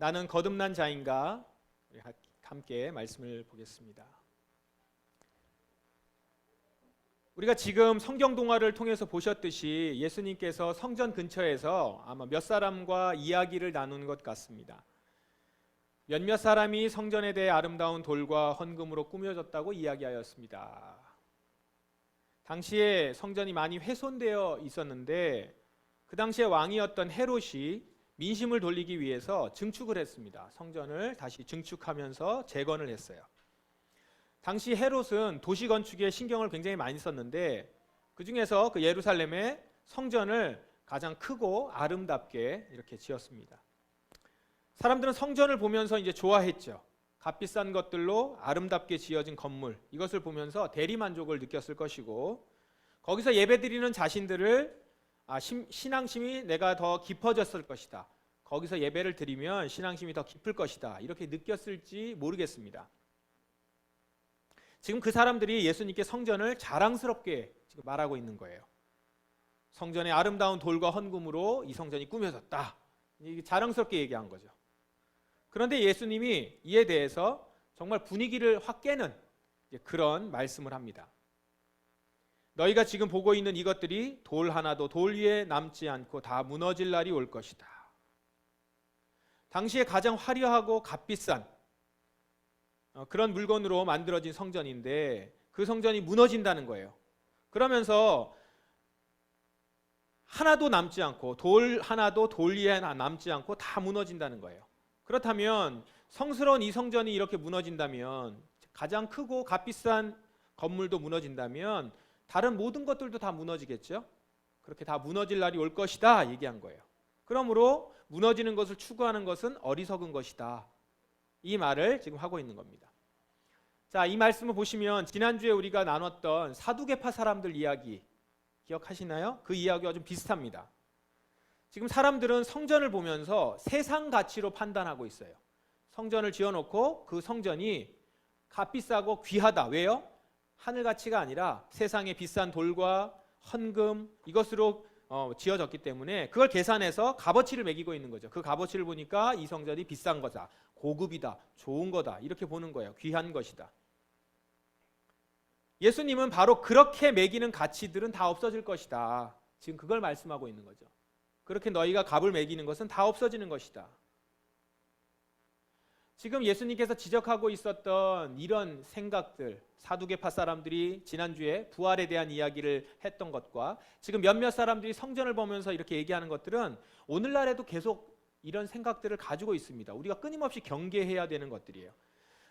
나는 거듭난 자인가? 우리 함께 말씀을 보겠습니다. 우리가 지금 성경 동화를 통해서 보셨듯이 예수님께서 성전 근처에서 아마 몇 사람과 이야기를 나누는 것 같습니다. 몇몇 사람이 성전에 대해 아름다운 돌과 헌금으로 꾸며졌다고 이야기하였습니다. 당시에 성전이 많이 훼손되어 있었는데 그 당시에 왕이었던 헤롯이 민심을 돌리기 위해서 증축을 했습니다. 성전을 다시 증축하면서 재건을 했어요. 당시 헤롯은 도시 건축에 신경을 굉장히 많이 썼는데 그 중에서 그 예루살렘의 성전을 가장 크고 아름답게 이렇게 지었습니다. 사람들은 성전을 보면서 이제 좋아했죠. 값비싼 것들로 아름답게 지어진 건물, 이것을 보면서 대리만족을 느꼈을 것이고 거기서 예배드리는 자신들을 신앙심이 내가 더 깊어졌을 것이다. 거기서 예배를 드리면 신앙심이 더 깊을 것이다. 이렇게 느꼈을지 모르겠습니다. 지금 그 사람들이 예수님께 성전을 자랑스럽게 지금 말하고 있는 거예요. 성전의 아름다운 돌과 헌금으로 이 성전이 꾸며졌다. 이게 자랑스럽게 얘기한 거죠. 그런데 예수님이 이에 대해서 정말 분위기를 확 깨는 그런 말씀을 합니다. 너희가 지금 보고 있는 이것들이 돌 하나도 돌 위에 남지 않고 다 무너질 날이 올 것이다. 당시에 가장 화려하고 값비싼 그런 물건으로 만들어진 성전인데 그 성전이 무너진다는 거예요. 그러면서 하나도 남지 않고 돌 하나도 돌 위에 남지 않고 다 무너진다는 거예요. 그렇다면 성스러운 이 성전이 이렇게 무너진다면 가장 크고 값비싼 건물도 무너진다면 다른 모든 것들도 다 무너지겠죠. 그렇게 다 무너질 날이 올 것이다 얘기한 거예요. 그러므로 무너지는 것을 추구하는 것은 어리석은 것이다. 이 말을 지금 하고 있는 겁니다. 자, 이 말씀을 보시면 지난주에 우리가 나눴던 사두개파 사람들 이야기 기억하시나요? 그 이야기와 좀 비슷합니다. 지금 사람들은 성전을 보면서 세상 가치로 판단하고 있어요. 성전을 지어놓고 그 성전이 값비싸고 귀하다. 왜요? 하늘 가치가 아니라 세상의 비싼 돌과 헌금 이것으로 지어졌기 때문에 그걸 계산해서 값어치를 매기고 있는 거죠. 그 값어치를 보니까 이 성전이 비싼 거다, 고급이다, 좋은 거다 이렇게 보는 거예요. 귀한 것이다. 예수님은 바로 그렇게 매기는 가치들은 다 없어질 것이다. 지금 그걸 말씀하고 있는 거죠. 그렇게 너희가 값을 매기는 것은 다 없어지는 것이다. 지금 예수님께서 지적하고 있었던 이런 생각들, 사두개파 사람들이 지난주에 부활에 대한 이야기를 했던 것과 지금 몇몇 사람들이 성전을 보면서 이렇게 얘기하는 것들은 오늘날에도 계속 이런 생각들을 가지고 있습니다. 우리가 끊임없이 경계해야 되는 것들이에요.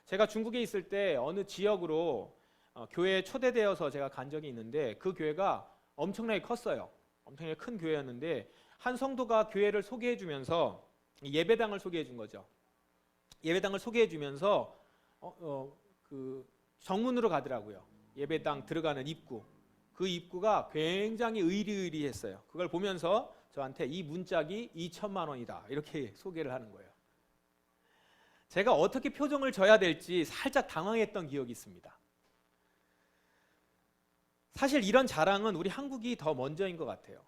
제가 중국에 있을 때 어느 지역으로 교회에 초대되어서 제가 간 적이 있는데 그 교회가 엄청나게 컸어요. 엄청나게 큰 교회였는데 한 성도가 교회를 소개해 주면서 예배당을 소개해 준 거죠. 예배당을 소개해 주면서 그 정문으로 가더라고요. 예배당 들어가는 입구. 그 입구가 굉장히 의리의리했어요. 그걸 보면서 저한테 이 문짝이 2천만 원이다 이렇게 소개를 하는 거예요. 제가 어떻게 표정을 져야 될지 살짝 당황했던 기억이 있습니다. 사실 이런 자랑은 우리 한국이 더 먼저인 것 같아요.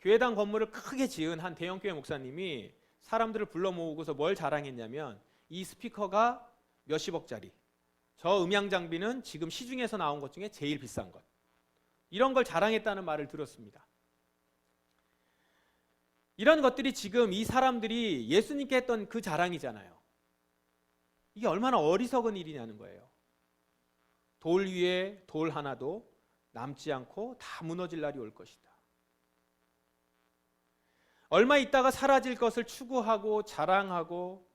교회당 건물을 크게 지은 한 대형교회 목사님이 사람들을 불러 모으고서 뭘 자랑했냐면 이 스피커가 몇십억짜리, 저 음향 장비는 지금 시중에서 나온 것 중에 제일 비싼 것, 이런 걸 자랑했다는 말을 들었습니다. 이런 것들이 지금 이 사람들이 예수님께 했던 그 자랑이잖아요. 이게 얼마나 어리석은 일이냐는 거예요. 돌 위에 돌 하나도 남지 않고 다 무너질 날이 올 것이다. 얼마 있다가 사라질 것을 추구하고 자랑하고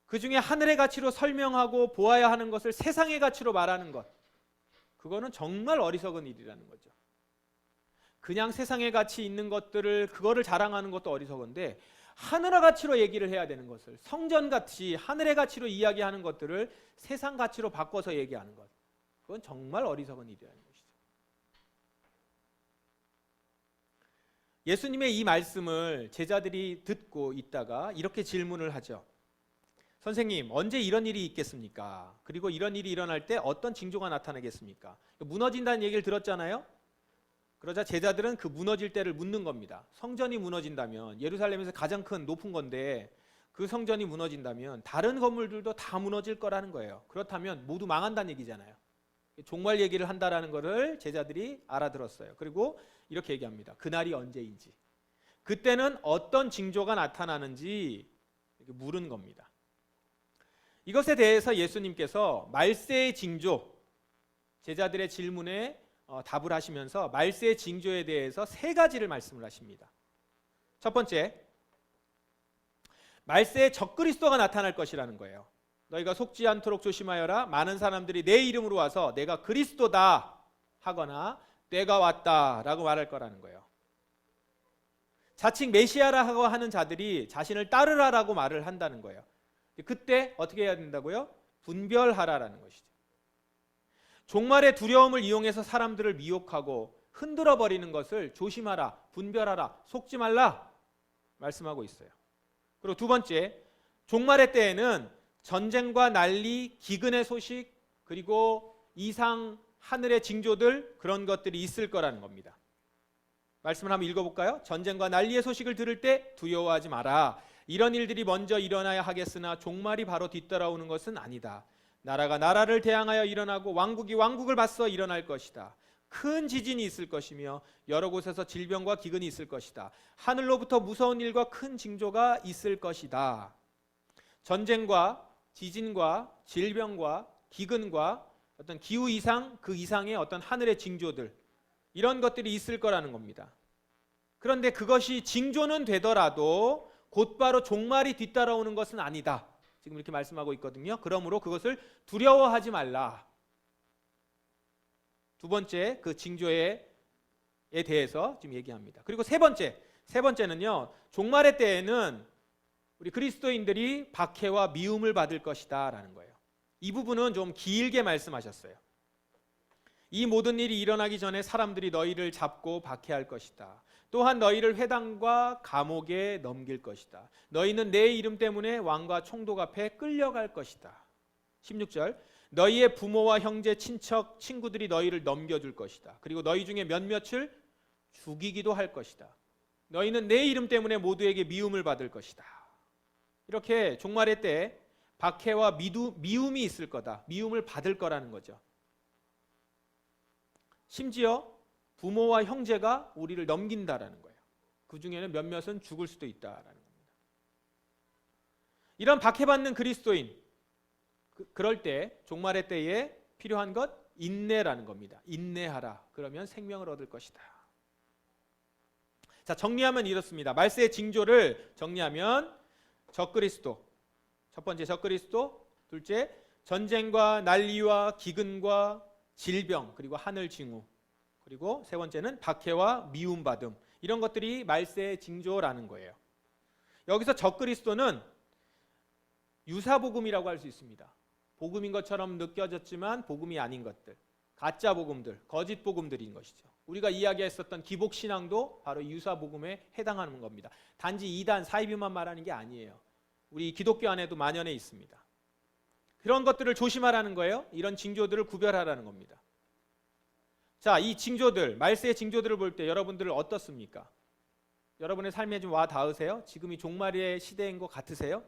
그 중에 하늘의 가치로 설명하고 보아야 하는 것을 세상의 가치로 말하는 것, 그거는 정말 어리석은 일이라는 거죠. 그냥 세상의 가치 있는 것들을 그거를 자랑하는 것도 어리석은데 하늘의 가치로 얘기를 해야 되는 것을, 성전 가치, 하늘의 가치로 이야기하는 것들을 세상 가치로 바꿔서 얘기하는 것, 그건 정말 어리석은 일이라는 것이죠. 예수님의 이 말씀을 제자들이 듣고 있다가 이렇게 질문을 하죠. 선생님, 언제 이런 일이 있겠습니까? 그리고 이런 일이 일어날 때 어떤 징조가 나타나겠습니까? 무너진다는 얘기를 들었잖아요. 그러자 제자들은 그 무너질 때를 묻는 겁니다. 성전이 무너진다면 예루살렘에서 가장 큰 높은 건데 그 성전이 무너진다면 다른 건물들도 다 무너질 거라는 거예요. 그렇다면 모두 망한다는 얘기잖아요. 종말 얘기를 한다라는 것을 제자들이 알아들었어요. 그리고 이렇게 얘기합니다. 그날이 언제인지, 그때는 어떤 징조가 나타나는지 이렇게 물은 겁니다. 이것에 대해서 예수님께서 말세의 징조, 제자들의 질문에 답을 하시면서 말세의 징조에 대해서 세 가지를 말씀을 하십니다. 첫 번째, 말세에 적그리스도가 나타날 것이라는 거예요. 너희가 속지 않도록 조심하여라. 많은 사람들이 내 이름으로 와서 내가 그리스도다 하거나 때가 왔다라고 말할 거라는 거예요. 자칭 메시아라고 하는 자들이 자신을 따르라라고 말을 한다는 거예요. 그때 어떻게 해야 된다고요? 분별하라라는 것이죠. 종말의 두려움을 이용해서 사람들을 미혹하고 흔들어 버리는 것을 조심하라, 분별하라, 속지 말라 말씀하고 있어요. 그리고 두 번째, 종말의 때에는 전쟁과 난리, 기근의 소식, 그리고 이상 하늘의 징조들, 그런 것들이 있을 거라는 겁니다. 말씀을 한번 읽어볼까요? 전쟁과 난리의 소식을 들을 때 두려워하지 마라. 이런 일들이 먼저 일어나야 하겠으나 종말이 바로 뒤따라오는 것은 아니다. 나라가 나라를 대항하여 일어나고 왕국이 왕국을 맞서 일어날 것이다. 큰 지진이 있을 것이며 여러 곳에서 질병과 기근이 있을 것이다. 하늘로부터 무서운 일과 큰 징조가 있을 것이다. 전쟁과 지진과 질병과 기근과 어떤 기후 이상, 그 이상의 어떤 하늘의 징조들, 이런 것들이 있을 거라는 겁니다. 그런데 그것이 징조는 되더라도 곧바로 종말이 뒤따라오는 것은 아니다. 지금 이렇게 말씀하고 있거든요. 그러므로 그것을 두려워하지 말라. 두 번째, 그 징조에 대해서 지금 얘기합니다. 그리고 세 번째는요, 종말의 때에는 우리 그리스도인들이 박해와 미움을 받을 것이다 라는 거예요. 이 부분은 좀 길게 말씀하셨어요. 이 모든 일이 일어나기 전에 사람들이 너희를 잡고 박해할 것이다. 또한 너희를 회당과 감옥에 넘길 것이다. 너희는 내 이름 때문에 왕과 총독 앞에 끌려갈 것이다. 16절, 너희의 부모와 형제, 친척, 친구들이 너희를 넘겨줄 것이다. 그리고 너희 중에 몇몇을 죽이기도 할 것이다. 너희는 내 이름 때문에 모두에게 미움을 받을 것이다. 이렇게 종말의 때 박해와 미움이 있을 거다. 미움을 받을 거라는 거죠. 심지어 부모와 형제가 우리를 넘긴다라는 거예요. 그 중에는 몇몇은 죽을 수도 있다라는 겁니다. 이런 박해받는 그리스도인, 그럴 때 종말의 때에 필요한 것 인내라는 겁니다. 인내하라. 그러면 생명을 얻을 것이다. 자, 정리하면 이렇습니다. 말세의 징조를 정리하면 적그리스도, 첫 번째 적그리스도, 둘째 전쟁과 난리와 기근과 질병, 그리고 하늘 징후, 그리고 세 번째는 박해와 미움받음, 이런 것들이 말세의 징조라는 거예요. 여기서 적그리스도는 유사복음이라고 할 수 있습니다. 복음인 것처럼 느껴졌지만 복음이 아닌 것들, 가짜 복음들, 거짓 복음들인 것이죠. 우리가 이야기했었던 기복신앙도 바로 유사복음에 해당하는 겁니다. 단지 이단, 사이비만 말하는 게 아니에요. 우리 기독교 안에도 만연해 있습니다. 그런 것들을 조심하라는 거예요. 이런 징조들을 구별하라는 겁니다. 자, 이 징조들, 말세의 징조들을 볼 때 여러분들 어떻습니까? 여러분의 삶에 좀 와 닿으세요? 지금이 종말의 시대인 것 같으세요?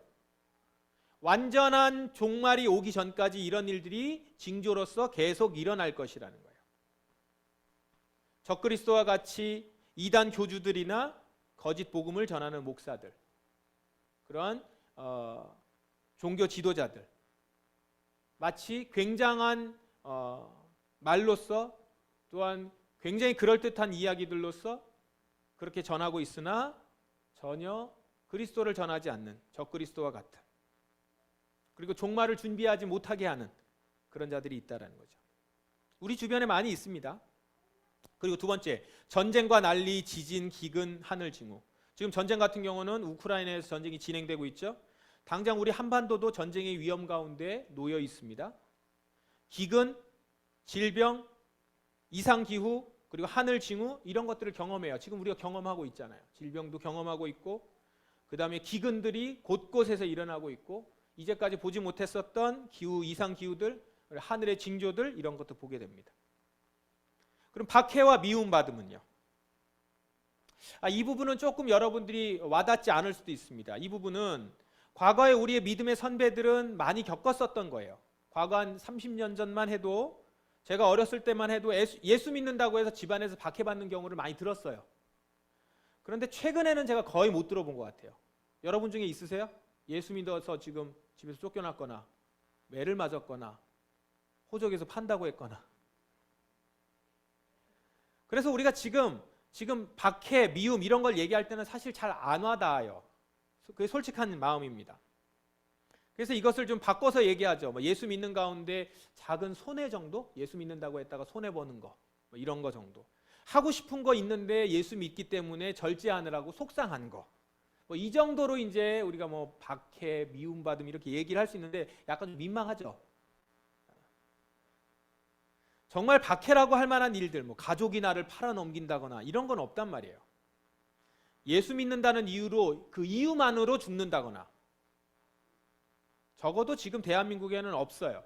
완전한 종말이 오기 전까지 이런 일들이 징조로서 계속 일어날 것이라는 거예요. 적그리스도와 같이 이단 교주들이나 거짓 복음을 전하는 목사들, 그런 종교 지도자들, 마치 굉장한 말로써, 또한 굉장히 그럴듯한 이야기들로서 그렇게 전하고 있으나 전혀 그리스도를 전하지 않는 적그리스도와 같은, 그리고 종말을 준비하지 못하게 하는 그런 자들이 있다는 거죠. 우리 주변에 많이 있습니다. 그리고 두 번째, 전쟁과 난리, 지진, 기근, 하늘 징후. 지금 전쟁 같은 경우는 우크라이나에서 전쟁이 진행되고 있죠. 당장 우리 한반도도 전쟁의 위험 가운데 놓여 있습니다. 기근, 질병, 이상기후, 그리고 하늘 징후, 이런 것들을 경험해요. 지금 우리가 경험하고 있잖아요. 질병도 경험하고 있고, 그 다음에 기근들이 곳곳에서 일어나고 있고, 이제까지 보지 못했었던 기후, 이상기후들, 하늘의 징조들, 이런 것도 보게 됩니다. 그럼 박해와 미움받음은요? 이 부분은 조금 여러분들이 와닿지 않을 수도 있습니다. 이 부분은 과거에 우리의 믿음의 선배들은 많이 겪었었던 거예요. 과거 한 30년 전만 해도, 제가 어렸을 때만 해도 예수 믿는다고 해서 집안에서 박해받는 경우를 많이 들었어요. 그런데 최근에는 제가 거의 못 들어본 것 같아요. 여러분 중에 있으세요? 예수 믿어서 지금 집에서 쫓겨났거나 매를 맞았거나 호적에서 판다고 했거나. 그래서 우리가 지금 박해, 미움 이런 걸 얘기할 때는 사실 잘 안 와닿아요. 그게 솔직한 마음입니다. 그래서 이것을 좀 바꿔서 얘기하죠. 예수 믿는 가운데 작은 손해 정도? 예수 믿는다고 했다가 손해 보는 거, 이런 거 정도. 하고 싶은 거 있는데 예수 믿기 때문에 절제하느라고 속상한 거. 이 정도로 이제 우리가 박해, 미움받음 이렇게 얘기를 할 수 있는데 약간 좀 민망하죠. 정말 박해라고 할 만한 일들, 가족이 나를 팔아넘긴다거나 이런 건 없단 말이에요. 예수 믿는다는 이유로 그 이유만으로 죽는다거나 적어도 지금 대한민국에는 없어요.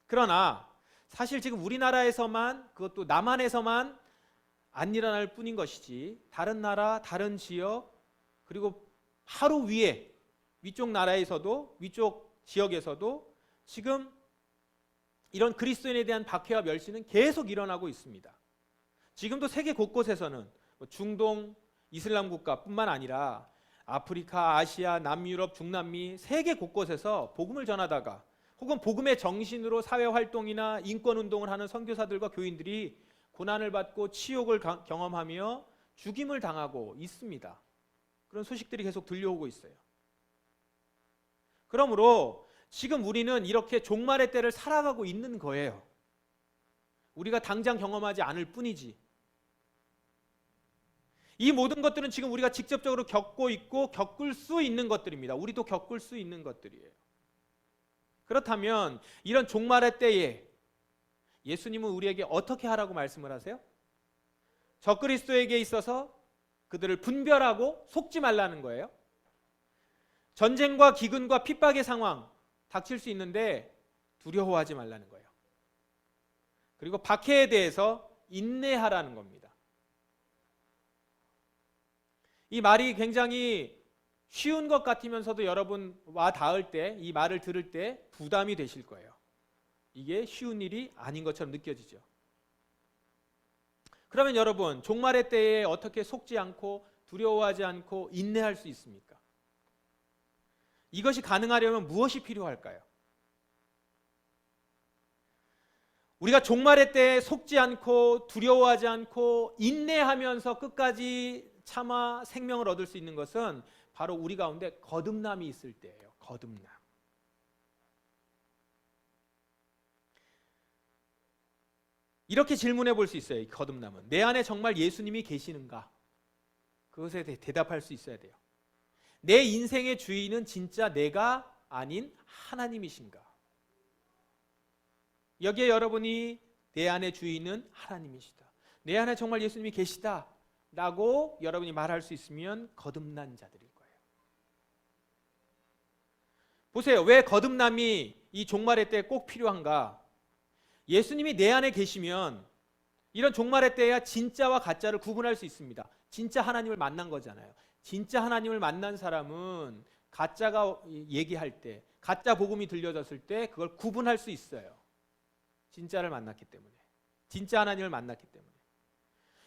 그러나 사실 지금 우리나라에서만, 그것도 남한에서만 안 일어날 뿐인 것이지 다른 나라, 다른 지역, 그리고 하루 위에 위쪽 나라에서도, 위쪽 지역에서도 지금 이런 그리스도인에 대한 박해와 멸시는 계속 일어나고 있습니다. 지금도 세계 곳곳에서는 중동, 이슬람 국가뿐만 아니라 아프리카, 아시아, 남유럽, 중남미 세계 곳곳에서 복음을 전하다가 혹은 복음의 정신으로 사회활동이나 인권운동을 하는 선교사들과 교인들이 고난을 받고 치욕을 경험하며 죽임을 당하고 있습니다. 그런 소식들이 계속 들려오고 있어요. 그러므로 지금 우리는 이렇게 종말의 때를 살아가고 있는 거예요. 우리가 당장 경험하지 않을 뿐이지. 이 모든 것들은 지금 우리가 직접적으로 겪고 있고 겪을 수 있는 것들입니다. 우리도 겪을 수 있는 것들이에요. 그렇다면 이런 종말의 때에 예수님은 우리에게 어떻게 하라고 말씀을 하세요? 적그리스도에게 있어서 그들을 분별하고 속지 말라는 거예요. 전쟁과 기근과 핍박의 상황 닥칠 수 있는데 두려워하지 말라는 거예요. 그리고 박해에 대해서 인내하라는 겁니다. 이 말이 굉장히 쉬운 것 같으면서도 여러분 와 닿을 때, 이 말을 들을 때 부담이 되실 거예요. 이게 쉬운 일이 아닌 것처럼 느껴지죠. 그러면 여러분, 종말의 때에 어떻게 속지 않고 두려워하지 않고 인내할 수 있습니까? 이것이 가능하려면 무엇이 필요할까요? 우리가 종말의 때에 속지 않고 두려워하지 않고 인내하면서 끝까지 참아 생명을 얻을 수 있는 것은 바로 우리 가운데 거듭남이 있을 때예요. 거듭남. 이렇게 질문해 볼 수 있어요. 이 거듭남은 내 안에 정말 예수님이 계시는가? 그것에 대해 대답할 수 있어야 돼요. 내 인생의 주인은 진짜 내가 아닌 하나님이신가? 여기에 여러분이 내 안의 주인은 하나님이시다, 내 안에 정말 예수님이 계시다 라고 여러분이 말할 수 있으면 거듭난 자들일 거예요. 보세요. 왜 거듭남이 이 종말의 때에 꼭 필요한가? 예수님이 내 안에 계시면 이런 종말의 때야 진짜와 가짜를 구분할 수 있습니다. 진짜 하나님을 만난 거잖아요. 진짜 하나님을 만난 사람은 가짜가 얘기할 때, 가짜 복음이 들려졌을 때 그걸 구분할 수 있어요. 진짜를 만났기 때문에, 진짜 하나님을 만났기 때문에.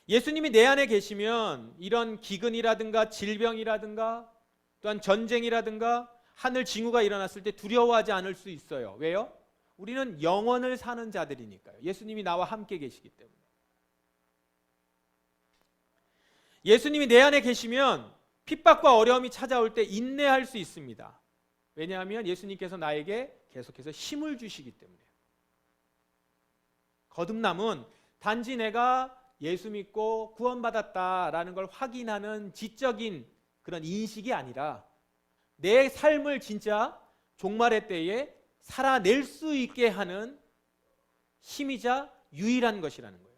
예수님이 내 안에 계시면 이런 기근이라든가 질병이라든가 또한 전쟁이라든가 하늘 징후가 일어났을 때 두려워하지 않을 수 있어요. 왜요? 우리는 영원을 사는 자들이니까요. 예수님이 나와 함께 계시기 때문에. 예수님이 내 안에 계시면 핍박과 어려움이 찾아올 때 인내할 수 있습니다. 왜냐하면 예수님께서 나에게 계속해서 힘을 주시기 때문에. 거듭남은 단지 내가 예수 믿고 구원받았다라는 걸 확인하는 지적인 그런 인식이 아니라 내 삶을 진짜 종말의 때에 살아낼 수 있게 하는 힘이자 유일한 것이라는 거예요.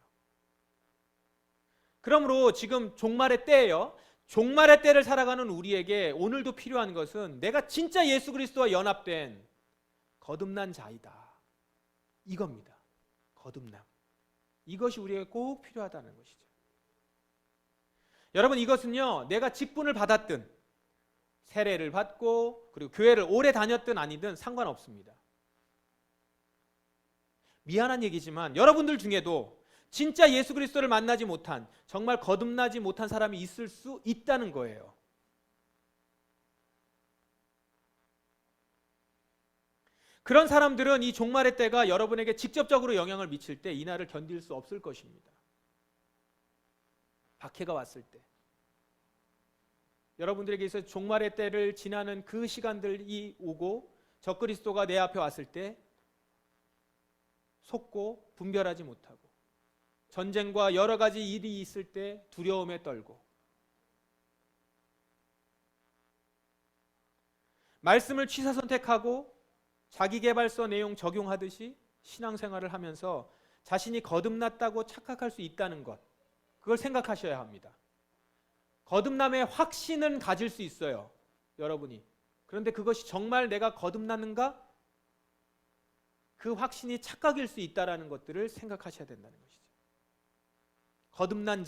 그러므로 지금 종말의 때예요. 종말의 때를 살아가는 우리에게 오늘도 필요한 것은 내가 진짜 예수 그리스도와 연합된 거듭난 자이다, 이겁니다. 거듭남. 이것이 우리에게 꼭 필요하다는 것이죠. 여러분, 이것은요, 내가 직분을 받았든 세례를 받고 그리고 교회를 오래 다녔든 아니든 상관없습니다. 미안한 얘기지만 여러분들 중에도 진짜 예수 그리스도를 만나지 못한, 정말 거듭나지 못한 사람이 있을 수 있다는 거예요. 그런 사람들은 이 종말의 때가 여러분에게 직접적으로 영향을 미칠 때 이날을 견딜 수 없을 것입니다. 박해가 왔을 때 여러분들에게 있어 종말의 때를 지나는 그 시간들이 오고 적그리스도가 내 앞에 왔을 때 속고 분별하지 못하고 전쟁과 여러 가지 일이 있을 때 두려움에 떨고 말씀을 취사 선택하고 자기계발서 내용 적용하듯이 신앙생활을 하면서 자신이 거듭났다고 착각할 수 있다는 것, 그걸 생각하셔야 합니다. 거듭남의 확신은 가질 수 있어요, 여러분이. 그런데 그것이 정말 내가 거듭났는가? 그 확신이 착각일 수 있다는 것들을 생각하셔야 된다는 것이죠. 거듭난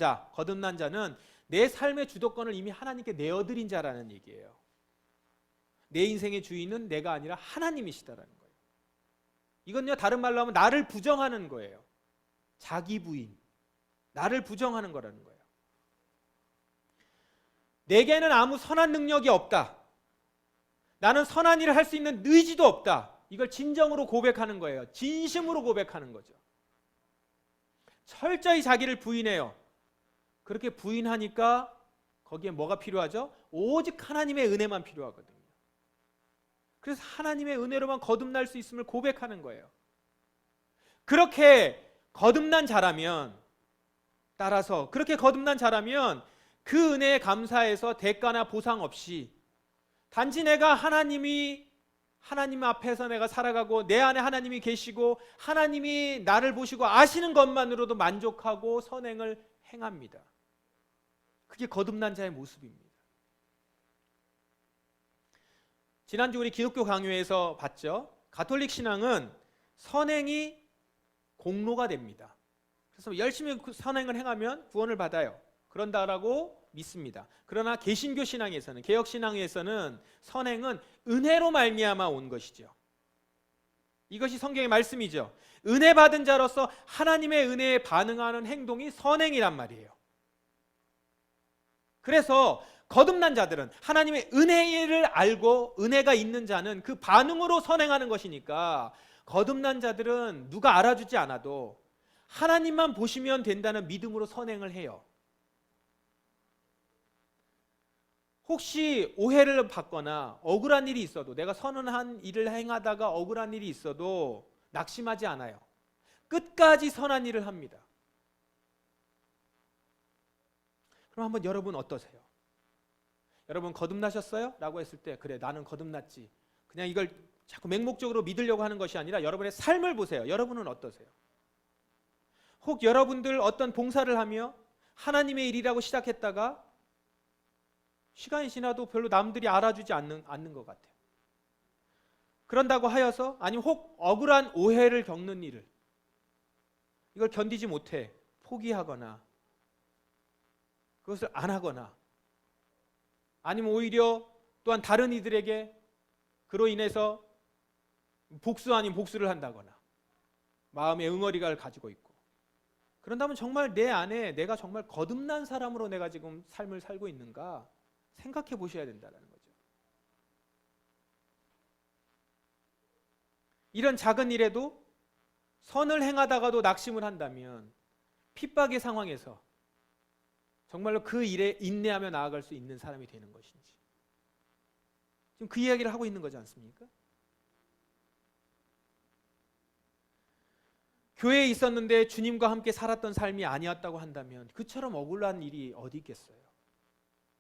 자는 내 삶의 주도권을 이미 하나님께 내어드린 자라는 얘기예요. 내 인생의 주인은 내가 아니라 하나님이시다라는 거예요. 이건요, 다른 말로 하면 나를 부정하는 거예요. 자기 부인, 나를 부정하는 거라는 거예요. 내게는 아무 선한 능력이 없다. 나는 선한 일을 할 수 있는 의지도 없다. 이걸 진정으로 고백하는 거예요. 진심으로 고백하는 거죠. 철저히 자기를 부인해요. 그렇게 부인하니까 거기에 뭐가 필요하죠? 오직 하나님의 은혜만 필요하거든요. 그래서 하나님의 은혜로만 거듭날 수 있음을 고백하는 거예요. 그렇게 거듭난 자라면, 따라서 그렇게 거듭난 자라면 그 은혜에 감사해서 대가나 보상 없이 단지 내가 하나님 앞에서 내가 살아가고 내 안에 하나님이 계시고 하나님이 나를 보시고 아시는 것만으로도 만족하고 선행을 행합니다. 그게 거듭난 자의 모습입니다. 지난주 우리 기독교 강요에서 봤죠. 가톨릭 신앙은 선행이 공로가 됩니다. 그래서 열심히 선행을 행하면 구원을 받아요. 그런다라고 믿습니다. 그러나 개신교 신앙에서는, 개혁 신앙에서는 선행은 은혜로 말미암아 온 것이죠. 이것이 성경의 말씀이죠. 은혜 받은 자로서 하나님의 은혜에 반응하는 행동이 선행이란 말이에요. 그래서 거듭난 자들은 하나님의 은혜를 알고 은혜가 있는 자는 그 반응으로 선행하는 것이니까 거듭난 자들은 누가 알아주지 않아도 하나님만 보시면 된다는 믿음으로 선행을 해요. 혹시 오해를 받거나 억울한 일이 있어도, 내가 선한 일을 행하다가 억울한 일이 있어도 낙심하지 않아요. 끝까지 선한 일을 합니다. 그럼 한번 여러분 어떠세요? 여러분 거듭나셨어요? 라고 했을 때 그래 나는 거듭났지, 그냥 이걸 자꾸 맹목적으로 믿으려고 하는 것이 아니라 여러분의 삶을 보세요. 여러분은 어떠세요? 혹 여러분들 어떤 봉사를 하며 하나님의 일이라고 시작했다가 시간이 지나도 별로 남들이 알아주지 않는 것 같아요. 그런다고 하여서, 아니면 혹 억울한 오해를 겪는 일을, 이걸 견디지 못해 포기하거나 그것을 안 하거나, 아니면 오히려 또한 다른 이들에게 그로 인해서 복수 아닌 복수를 한다거나 마음의 응어리가 가지고 있고, 그런다면 정말 내 안에 내가 정말 거듭난 사람으로 내가 지금 삶을 살고 있는가 생각해 보셔야 된다는 거죠. 이런 작은 일에도 선을 행하다가도 낙심을 한다면 핍박의 상황에서 정말로 그 일에 인내하며 나아갈 수 있는 사람이 되는 것인지, 지금 그 이야기를 하고 있는 거지 않습니까? 교회에 있었는데 주님과 함께 살았던 삶이 아니었다고 한다면 그처럼 억울한 일이 어디 있겠어요?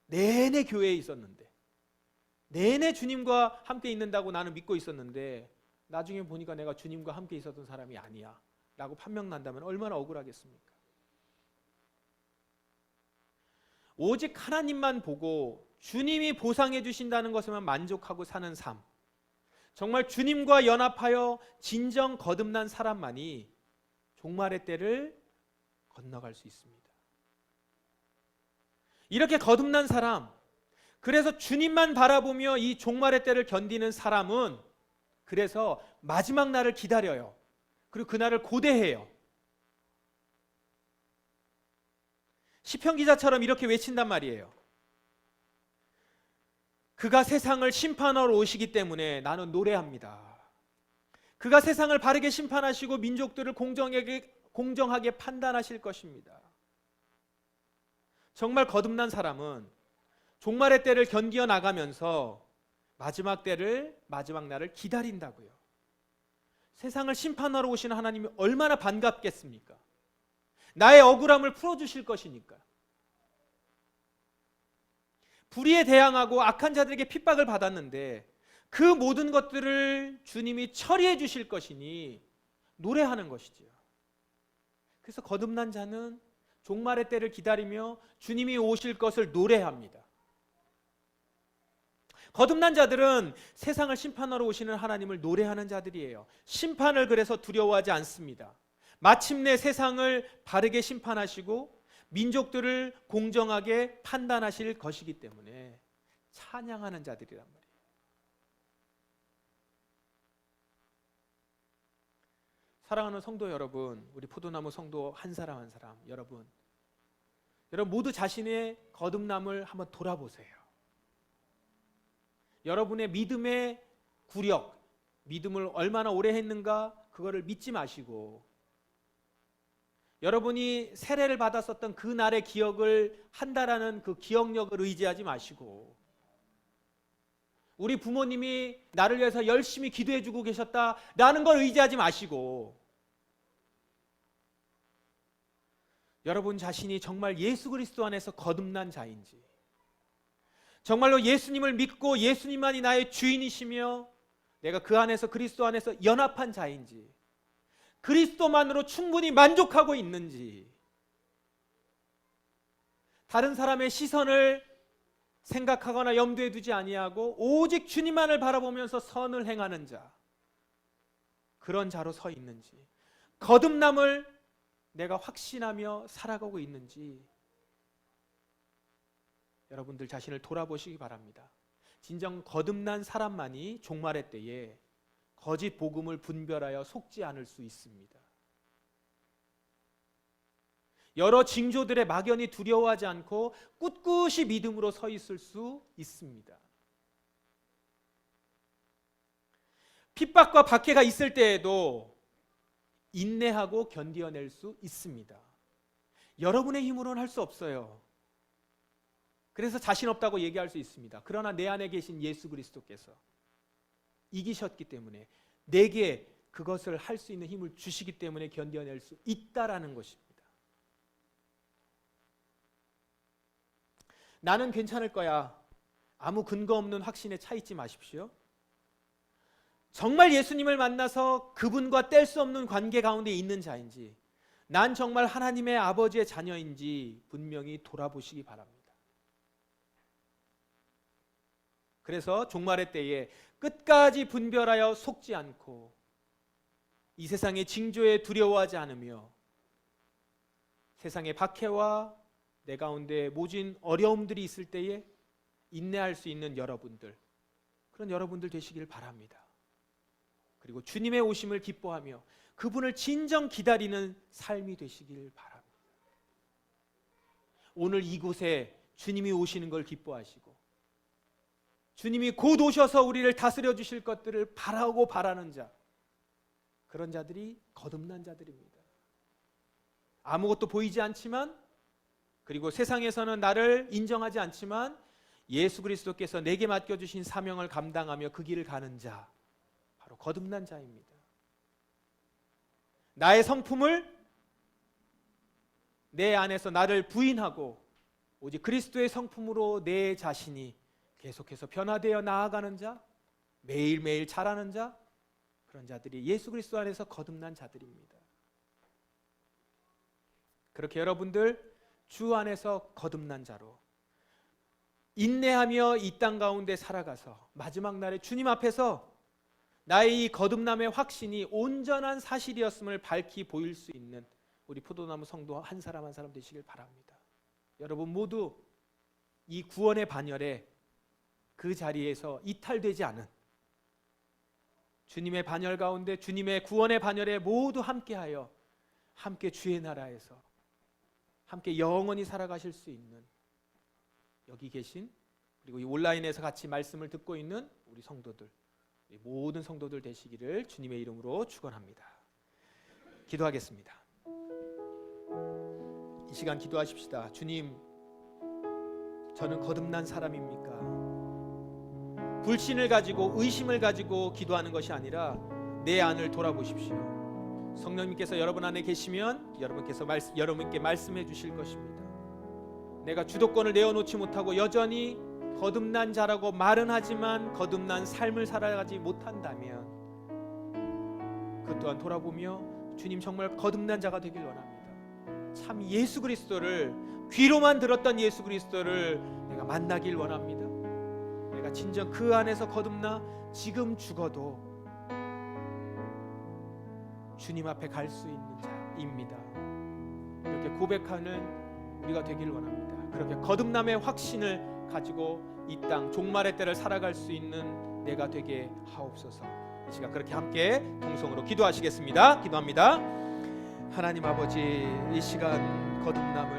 내내 교회에 있었는데, 내내 주님과 함께 있는다고 나는 믿고 있었는데 나중에 보니까 내가 주님과 함께 있었던 사람이 아니야 라고 판명난다면 얼마나 억울하겠습니까? 오직 하나님만 보고 주님이 보상해 주신다는 것에만 만족하고 사는 삶, 정말 주님과 연합하여 진정 거듭난 사람만이 종말의 때를 건너갈 수 있습니다. 이렇게 거듭난 사람, 그래서 주님만 바라보며 이 종말의 때를 견디는 사람은 그래서 마지막 날을 기다려요. 그리고 그날을 고대해요. 시편 기자처럼 이렇게 외친단 말이에요. 그가 세상을 심판하러 오시기 때문에 나는 노래합니다. 그가 세상을 바르게 심판하시고 민족들을 공정하게 판단하실 것입니다. 정말 거듭난 사람은 종말의 때를 견디어 나가면서 마지막 날을 기다린다고요. 세상을 심판하러 오시는 하나님이 얼마나 반갑겠습니까? 나의 억울함을 풀어주실 것이니까. 불의에 대항하고 악한 자들에게 핍박을 받았는데 그 모든 것들을 주님이 처리해 주실 것이니 노래하는 것이지요. 그래서 거듭난 자는 종말의 때를 기다리며 주님이 오실 것을 노래합니다. 거듭난 자들은 세상을 심판하러 오시는 하나님을 노래하는 자들이에요. 심판을 그래서 두려워하지 않습니다. 마침내 세상을 바르게 심판하시고 민족들을 공정하게 판단하실 것이기 때문에 찬양하는 자들이란 말이에요. 사랑하는 성도 여러분, 우리 포도나무 성도 한 사람 한 사람 여러분 모두 자신의 거듭남을 한번 돌아보세요. 여러분의 믿음의 구력, 믿음을 얼마나 오래 했는가 그거를 믿지 마시고 여러분이 세례를 받았었던 그 날의 기억을 한다라는 그 기억력을 의지하지 마시고 우리 부모님이 나를 위해서 열심히 기도해 주고 계셨다라는 걸 의지하지 마시고 여러분 자신이 정말 예수 그리스도 안에서 거듭난 자인지 정말로 예수님을 믿고 예수님만이 나의 주인이시며 내가 그 안에서 그리스도 안에서 연합한 자인지 그리스도만으로 충분히 만족하고 있는지 다른 사람의 시선을 생각하거나 염두에 두지 아니하고 오직 주님만을 바라보면서 선을 행하는 자 그런 자로 서 있는지 거듭남을 내가 확신하며 살아가고 있는지 여러분들 자신을 돌아보시기 바랍니다. 진정 거듭난 사람만이 종말의 때에 거짓 복음을 분별하여 속지 않을 수 있습니다. 여러 징조들의 막연히 두려워하지 않고 꿋꿋이 믿음으로 서 있을 수 있습니다. 핍박과 박해가 있을 때에도 인내하고 견디어낼 수 있습니다. 여러분의 힘으로는 할 수 없어요. 그래서 자신 없다고 얘기할 수 있습니다. 그러나 내 안에 계신 예수 그리스도께서 이기셨기 때문에 내게 그것을 할 수 있는 힘을 주시기 때문에 견뎌낼 수 있다라는 것입니다. 나는 괜찮을 거야. 아무 근거 없는 확신에 차 있지 마십시오. 정말 예수님을 만나서 그분과 뗄 수 없는 관계 가운데 있는 자인지 난 정말 하나님의 아버지의 자녀인지 분명히 돌아보시기 바랍니다. 그래서 종말의 때에 끝까지 분별하여 속지 않고 이 세상의 징조에 두려워하지 않으며 세상의 박해와 내 가운데 모진 어려움들이 있을 때에 인내할 수 있는 여러분들 그런 여러분들 되시길 바랍니다. 그리고 주님의 오심을 기뻐하며 그분을 진정 기다리는 삶이 되시길 바랍니다. 오늘 이곳에 주님이 오시는 걸 기뻐하시고 주님이 곧 오셔서 우리를 다스려 주실 것들을 바라고 바라는 자 그런 자들이 거듭난 자들입니다. 아무것도 보이지 않지만 그리고 세상에서는 나를 인정하지 않지만 예수 그리스도께서 내게 맡겨주신 사명을 감당하며 그 길을 가는 자 바로 거듭난 자입니다. 나의 성품을 내 안에서 나를 부인하고 오직 그리스도의 성품으로 내 자신이 계속해서 변화되어 나아가는 자 매일매일 자라는 자 그런 자들이 예수 그리스도 안에서 거듭난 자들입니다. 그렇게 여러분들 주 안에서 거듭난 자로 인내하며 이 땅 가운데 살아가서 마지막 날에 주님 앞에서 나의 이 거듭남의 확신이 온전한 사실이었음을 밝히 보일 수 있는 우리 포도나무 성도 한 사람 한 사람 되시길 바랍니다. 여러분 모두 이 구원의 반열에 그 자리에서 이탈되지 않은 주님의 반열 가운데 주님의 구원의 반열에 모두 함께하여 함께 주의 나라에서 함께 영원히 살아가실 수 있는 여기 계신 그리고 이 온라인에서 같이 말씀을 듣고 있는 우리 성도들, 우리 모든 성도들 되시기를 주님의 이름으로 축원합니다. 기도하겠습니다. 이 시간 기도하십시다. 주님, 저는 거듭난 사람입니까? 불신을 가지고 의심을 가지고 기도하는 것이 아니라 내 안을 돌아보십시오. 성령님께서 여러분 안에 계시면 여러분께 말씀해 주실 것입니다. 내가 주도권을 내어놓지 못하고 여전히 거듭난 자라고 말은 하지만 거듭난 삶을 살아가지 못한다면 그 또한 돌아보며 주님 정말 거듭난 자가 되길 원합니다. 참 예수 그리스도를 귀로만 들었던 예수 그리스도를 내가 만나길 원합니다. 내가 진정 그 안에서 거듭나 지금 죽어도 주님 앞에 갈 수 있는 자입니다. 이렇게 고백하는 우리가 되길 원합니다. 그렇게 거듭남의 확신을 가지고 이 땅 종말의 때를 살아갈 수 있는 내가 되게 하옵소서. 이 시간 그렇게 함께 통성으로 기도하시겠습니다. 기도합니다. 하나님 아버지, 이 시간 거듭남을